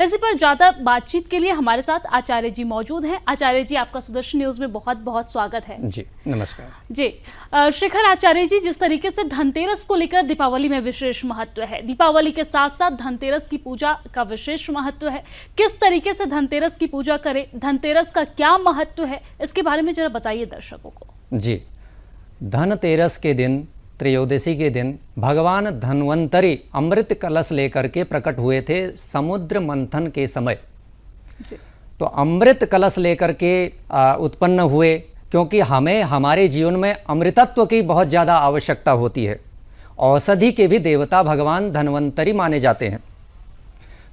इसी पर ज़्यादा बातचीत के लिए हमारे साथ आचार्य जी मौजूद हैं। आचार्य जी, आपका सुदर्शन न्यूज़ में बहुत बहुत स्वागत है। जी नमस्कार जी। शिखर आचार्य जी, जिस तरीके से धनतेरस को लेकर दीपावली में विशेष महत्व है, दीपावली के साथ साथ धनतेरस की पूजा का विशेष महत्व है, किस तरीके से धनतेरस की पूजा करें, धनतेरस का क्या महत्व है, इसके बारे में जरा बताइए दर्शकों को। जी, धनतेरस के दिन, त्रयोदशी के दिन भगवान धन्वंतरी अमृत कलश लेकर के प्रकट हुए थे समुद्र मंथन के समय। जी। तो अमृत कलश लेकर के उत्पन्न हुए, क्योंकि हमें हमारे जीवन में अमृतत्व की बहुत ज़्यादा आवश्यकता होती है। औषधि के भी देवता भगवान धन्वंतरी माने जाते हैं।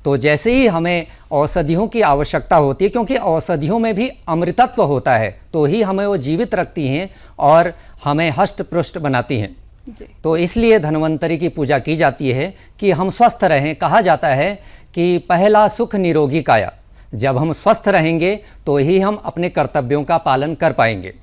तो जैसे ही हमें औषधियों की आवश्यकता होती है, क्योंकि औषधियों में भी अमृतत्व होता है, तो ही हमें वो जीवित रखती हैं और हमें हष्ट पुष्ट बनाती हैं। तो इसलिए धन्वंतरी की पूजा की जाती है कि हम स्वस्थ रहें। कहा जाता है कि पहला सुख निरोगी काया। जब हम स्वस्थ रहेंगे तो ही हम अपने कर्तव्यों का पालन कर पाएंगे।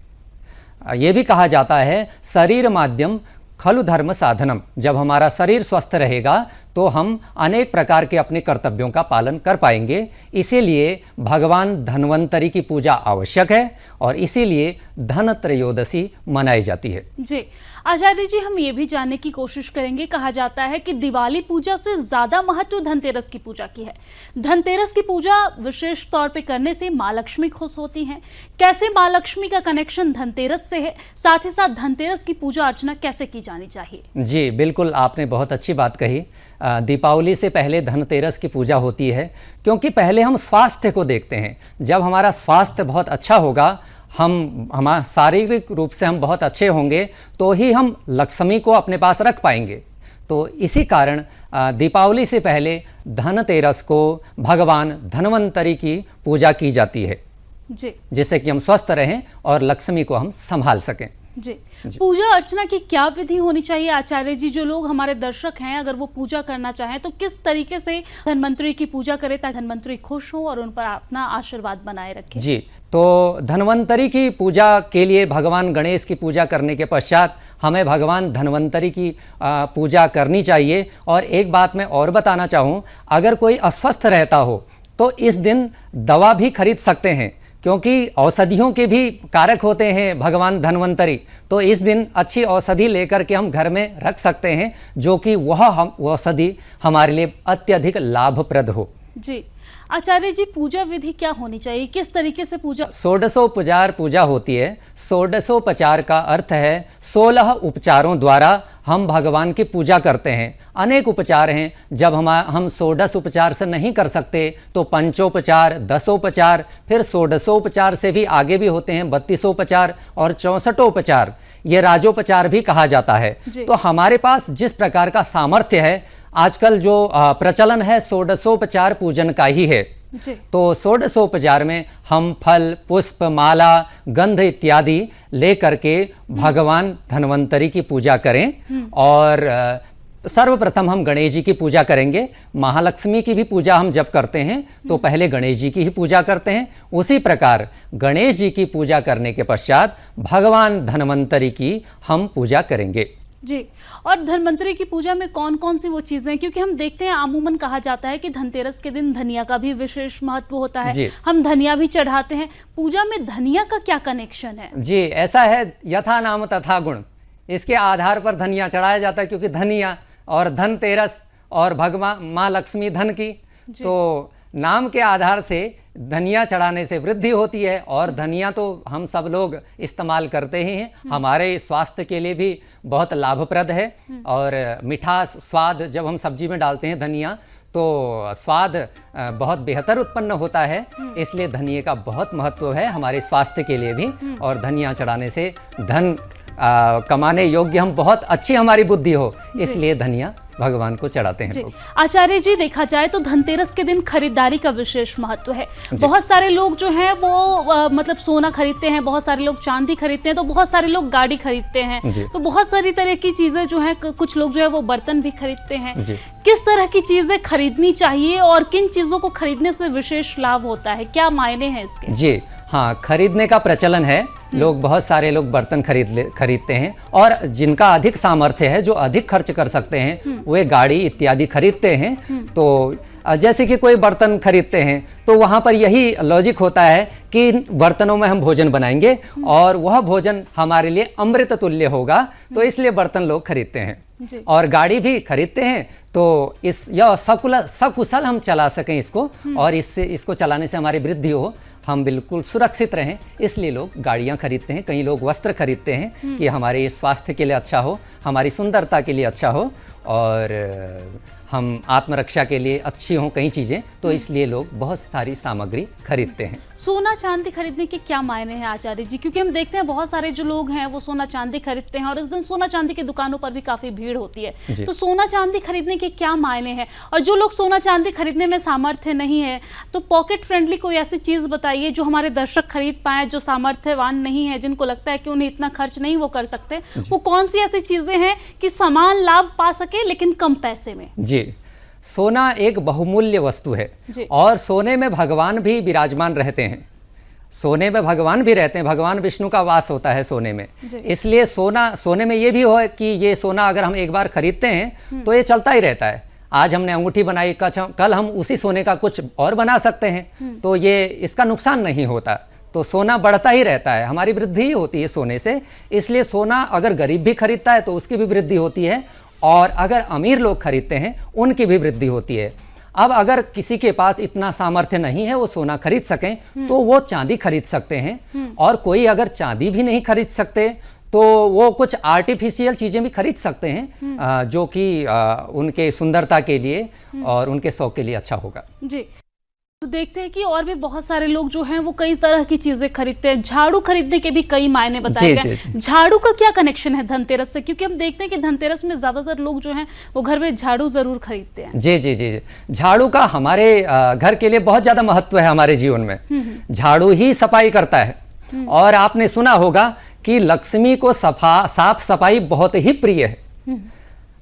ये भी कहा जाता है शरीर माध्यम खलु धर्म साधनम। जब हमारा शरीर स्वस्थ रहेगा तो हम अनेक प्रकार के अपने कर्तव्यों का पालन कर पाएंगे। इसीलिए भगवान धन्वंतरी की पूजा आवश्यक है और इसीलिए धन त्रयोदशी मनाई जाती है। जी आचार्य जी, हम ये भी जानने की कोशिश करेंगे, कहा जाता है कि दिवाली पूजा से ज़्यादा महत्व धनतेरस की पूजा की है। धनतेरस की पूजा विशेष तौर पे करने से माँ लक्ष्मी खुश होती हैं। कैसे माँ लक्ष्मी का कनेक्शन धनतेरस से है, साथ ही साथ धनतेरस की पूजा अर्चना कैसे की जानी चाहिए? जी बिल्कुल, आपने बहुत अच्छी बात कही। दीपावली से पहले धनतेरस की पूजा होती है, क्योंकि पहले हम स्वास्थ्य को देखते हैं। जब हमारा स्वास्थ्य बहुत अच्छा होगा, हमारा शारीरिक रूप से हम बहुत अच्छे होंगे, तो ही हम लक्ष्मी को अपने पास रख पाएंगे। तो इसी कारण दीपावली से पहले धनतेरस को भगवान धन्वंतरी की पूजा की जाती है, जिससे कि हम स्वस्थ रहें और लक्ष्मी को हम संभाल सकें। जी। पूजा अर्चना की क्या विधि होनी चाहिए आचार्य जी? जो लोग हमारे दर्शक हैं, अगर वो पूजा करना चाहें तो किस तरीके से धन्वंतरी की पूजा करें ताकि धन्वंतरी खुश हो और उन पर अपना आशीर्वाद बनाए रखें? जी, तो धन्वंतरी की पूजा के लिए भगवान गणेश की पूजा करने के पश्चात हमें भगवान धन्वंतरी की पूजा करनी चाहिए। और एक बात मैं और बताना चाहूँ, अगर कोई अस्वस्थ रहता हो तो इस दिन दवा भी खरीद सकते हैं, क्योंकि औषधियों के भी कारक होते हैं भगवान धन्वंतरी। तो इस दिन अच्छी औषधि लेकर के हम घर में रख सकते हैं, जो कि वह औषधि हमारे लिए अत्यधिक लाभप्रद हो। जी आचार्य जी, पूजा विधि क्या होनी चाहिए, किस तरीके से पूजा? षोडशोपचार पूजा होती है। षोडशोपचार का अर्थ है 16 उपचारों द्वारा हम भगवान की पूजा करते हैं। अनेक उपचार हैं। जब हम षोडश उपचार से नहीं कर सकते तो पंचोपचार, दसोपचार, फिर षोडशोपचार से भी आगे भी होते हैं 32ओपचार और 64ओपचार। ये राजोपचार भी कहा जाता है। तो हमारे पास जिस प्रकार का सामर्थ्य है, आजकल जो प्रचलन है षोडशोपचार पूजन का ही है। तो षोडशोपचार में हम फल, पुष्प, माला, गंध इत्यादि ले करके भगवान धन्वंतरी की पूजा करें। और सर्वप्रथम हम गणेश जी की पूजा करेंगे। महालक्ष्मी की भी पूजा हम जब करते हैं तो पहले गणेश जी की ही पूजा करते हैं। उसी प्रकार गणेश जी की पूजा करने के पश्चात भगवान धन्वंतरी की हम पूजा करेंगे। जी, और धन्वंतरी की पूजा में कौन कौन सी वो चीज़ें, क्योंकि हम देखते हैं आमूमन कहा जाता है कि धनतेरस के दिन धनिया का भी विशेष महत्व होता है, हम धनिया भी चढ़ाते हैं। पूजा में धनिया का क्या कनेक्शन है? जी, ऐसा है, यथा नाम तथा गुण, इसके आधार पर धनिया चढ़ाया जाता है, क्योंकि धनिया और धनतेरस और भगवान माँ लक्ष्मी धन की, तो नाम के आधार से धनिया चढ़ाने से वृद्धि होती है। और धनिया तो हम सब लोग इस्तेमाल करते ही हैं, हमारे स्वास्थ्य के लिए भी बहुत लाभप्रद है। और मिठास, स्वाद, जब हम सब्जी में डालते हैं धनिया तो स्वाद बहुत बेहतर उत्पन्न होता है। इसलिए धनिया का बहुत महत्व है हमारे स्वास्थ्य के लिए भी। और धनिया चढ़ाने से धन कमाने योग्य हम बहुत अच्छी हमारी बुद्धि हो, इसलिए धनिया भगवान को चढ़ाते हैं लोग। आचार्य जी, देखा जाए तो धनतेरस के दिन खरीदारी का विशेष महत्व है। बहुत सारे लोग जो हैं वो मतलब सोना खरीदते हैं, बहुत सारे लोग चांदी खरीदते हैं, तो बहुत सारे लोग गाड़ी खरीदते हैं, तो बहुत सारी तरह की चीजें जो हैं, कुछ लोग जो है वो बर्तन भी खरीदते हैं। किस तरह की चीजें खरीदनी चाहिए और किन चीजों को खरीदने से विशेष लाभ होता है, क्या मायने हैं इसके? जी हाँ, खरीदने का प्रचलन है। लोग, बहुत सारे लोग बर्तन खरीदते हैं, और जिनका अधिक सामर्थ्य है, जो अधिक खर्च कर सकते हैं, वे गाड़ी इत्यादि खरीदते हैं। तो जैसे कि कोई बर्तन खरीदते हैं तो वहाँ पर यही लॉजिक होता है कि बर्तनों में हम भोजन बनाएंगे और वह भोजन हमारे लिए अमृत तुल्य होगा, तो इसलिए बर्तन लोग खरीदते हैं। और गाड़ी भी खरीदते हैं तो यह सकुशल हम चला सकें इसको, और इसको चलाने से हमारी वृद्धि हो, हम बिल्कुल सुरक्षित रहें, इसलिए लोग गाड़ियां खरीदते हैं। कई लोग वस्त्र खरीदते हैं कि हमारे स्वास्थ्य के लिए अच्छा हो, हमारी सुंदरता के लिए अच्छा हो, और हम आत्मरक्षा के लिए अच्छी हों कई चीज़ें, तो इसलिए लोग बहुत सारी सामग्री खरीदते हैं। सोना चांदी खरीदने के क्या मायने हैं आचार्य जी? क्योंकि हम देखते हैं बहुत सारे जो लोग हैं वो सोना चांदी खरीदते हैं और इस दिन सोना चांदी की दुकानों पर भी काफ़ी भीड़ होती है। तो सोना चांदी खरीदने के क्या मायने हैं? और जो लोग सोना चांदी खरीदने में सामर्थ्य नहीं है, तो पॉकेट फ्रेंडली कोई ऐसी चीज़ बताइए जो हमारे दर्शक खरीद पाएँ, जो सामर्थ्यवान नहीं है, जिनको लगता है कि उन्हें इतना खर्च नहीं वो कर सकते। वो कौन सी ऐसी चीज़ें हैं कि समान लाभ पा सके लेकिन कम पैसे में? जी, सोना एक बहुमूल्य वस्तु है और सोने में भगवान भी विराजमान रहते हैं। सोने में भगवान भी रहते हैं, भगवान विष्णु का वास होता है सोने में। इसलिए सोने में ये भी हो कि ये सोना अगर हम एक बार खरीदते हैं तो ये चलता ही रहता है। आज हमने अंगूठी बनाई, कल हम उसी सोने का कुछ और बना सकते हैं, तो ये इसका नुकसान नहीं होता। तो सोना बढ़ता ही रहता है, हमारी वृद्धि ही होती है सोने से। इसलिए सोना अगर गरीब भी खरीदता है तो उसकी भी वृद्धि होती है, और अगर अमीर लोग खरीदते हैं उनकी भी वृद्धि होती है। अब अगर किसी के पास इतना सामर्थ्य नहीं है वो सोना खरीद सकें तो वो चांदी खरीद सकते हैं, और कोई अगर चांदी भी नहीं खरीद सकते तो वो कुछ आर्टिफिशियल चीज़ें भी खरीद सकते हैं, जो कि उनके सुंदरता के लिए और उनके शौक के लिए अच्छा होगा। जी, तो देखते हैं कि और भी बहुत सारे लोग जो हैं वो कई तरह की चीजें खरीदते हैं। झाड़ू खरीदने के भी कई मायने बताए गए। झाड़ू का क्या कनेक्शन है धनतेरस से? क्योंकि हम देखते हैं कि धनतेरस में ज्यादातर लोग जो हैं वो घर में झाड़ू जरूर खरीदते हैं। जी जी जी, झाड़ू का हमारे घर के लिए बहुत ज्यादा महत्व है हमारे जीवन में। झाड़ू ही सफाई करता है, और आपने सुना होगा कि लक्ष्मी को साफ सफाई बहुत ही प्रिय है।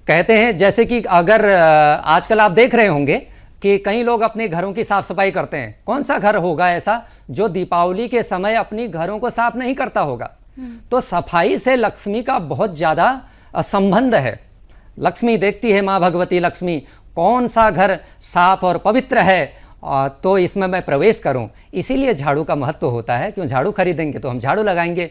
कहते हैं जैसे कि अगर आजकल आप देख रहे होंगे कि कई लोग अपने घरों की साफ सफाई करते हैं। कौन सा घर होगा ऐसा जो दीपावली के समय अपनी घरों को साफ नहीं करता होगा? तो सफाई से लक्ष्मी का बहुत ज़्यादा संबंध है। लक्ष्मी देखती है, माँ भगवती लक्ष्मी कौन सा घर साफ और पवित्र है, तो इसमें मैं प्रवेश करूं। इसीलिए झाड़ू का महत्व होता है। क्यों? झाड़ू खरीदेंगे तो हम झाड़ू लगाएंगे,